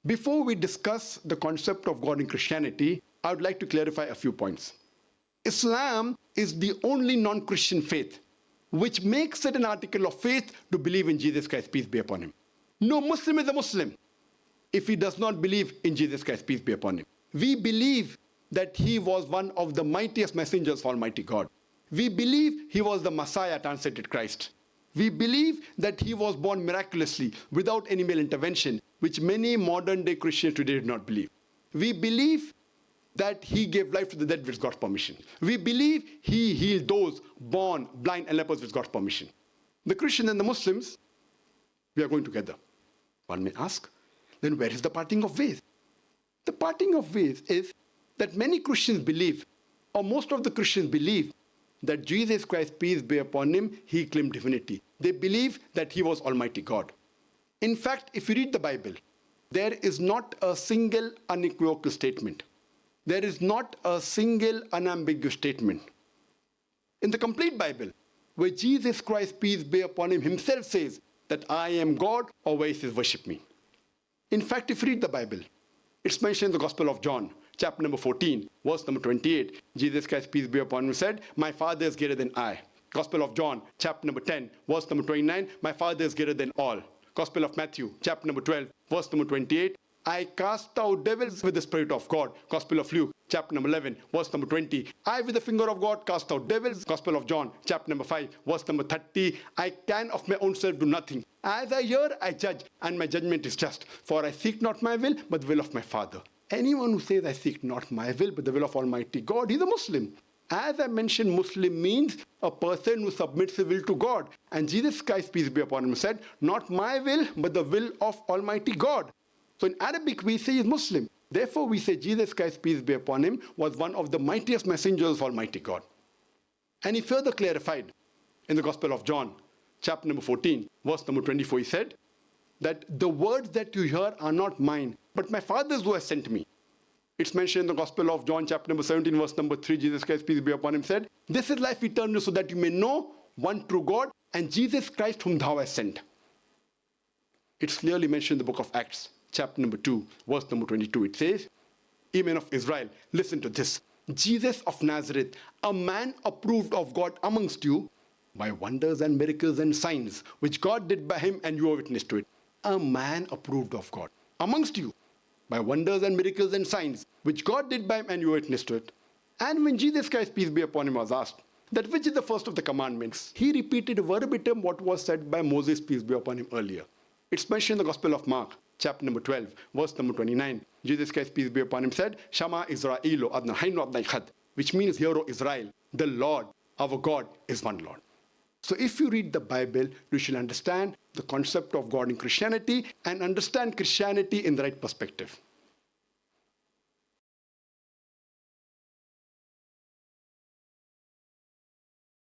Before we discuss the concept of God in Christianity, I would like to clarify a few points. Islam is the only non-Christian faith which makes it an article of faith to believe in Jesus Christ, peace be upon him. No Muslim is a Muslim if he does not believe in Jesus Christ, peace be upon him. We believe that he was one of the mightiest messengers of Almighty God. We believe he was the Messiah, translated Christ. We believe that he was born miraculously without any male intervention, which many modern day Christians today do not believe. We believe that he gave life to the dead with God's permission. We believe he healed those born blind and lepers with God's permission. The Christians and the Muslims, we are going together. One may ask, then where is the parting of ways? The parting of ways is that many Christians believe, or most of the Christians believe, that Jesus Christ, peace be upon him, he claimed divinity. They believe that he was Almighty God. In fact, if you read the Bible, there is not a single unequivocal statement. There is not a single unambiguous statement in the complete Bible where Jesus Christ, peace be upon him, himself says that I am God, or where he says worship me. In fact, if you read the Bible, it's mentioned in the Gospel of John, chapter number 14, verse number 28. Jesus Christ, peace be upon him, said, my Father is greater than I. Gospel of John, chapter number 10, verse number 29, my Father is greater than all. Gospel of Matthew, chapter number 12, verse number 28, I cast out devils with the Spirit of God. Gospel of Luke, chapter number 11, verse number 20. I with the finger of God cast out devils. Gospel of John, chapter number 5, verse number 30. I can of my own self do nothing. As I hear, I judge, and my judgment is just. For I seek not my will, but the will of my Father. Anyone who says I seek not my will, but the will of Almighty God, he's a Muslim. As I mentioned, Muslim means a person who submits his will to God. And Jesus Christ, peace be upon him, said, not my will, but the will of Almighty God. So in Arabic, we say he's Muslim. Therefore, we say Jesus Christ, peace be upon him, was one of the mightiest messengers of Almighty God. And he further clarified in the Gospel of John, chapter number 14, verse number 24, he said that the words that you hear are not mine, but my Father's who has sent me. It's mentioned in the Gospel of John, chapter number 17, verse number 3, Jesus Christ, peace be upon him, said, this is life eternal, so that you may know one true God and Jesus Christ whom thou hast sent. It's clearly mentioned in the book of Acts, chapter number 2, verse number 22. It says, ye men of Israel, listen to this. Jesus of Nazareth, a man approved of God amongst you by wonders and miracles and signs, which God did by him, and you are witness to it. A man approved of God amongst you by wonders and miracles and signs, which God did by him, and you are witness to it. And when Jesus Christ, peace be upon him, was asked, that which is the first of the commandments, he repeated verbatim what was said by Moses, peace be upon him, earlier. It's mentioned in the Gospel of Mark, chapter number 12, verse number 29. Jesus Christ, peace be upon him, said, Shama Israelu adna haynu adna ikhad, which means, hear, O Israel, the Lord, our God, is one Lord. So if you read the Bible, you should understand the concept of God in Christianity and understand Christianity in the right perspective.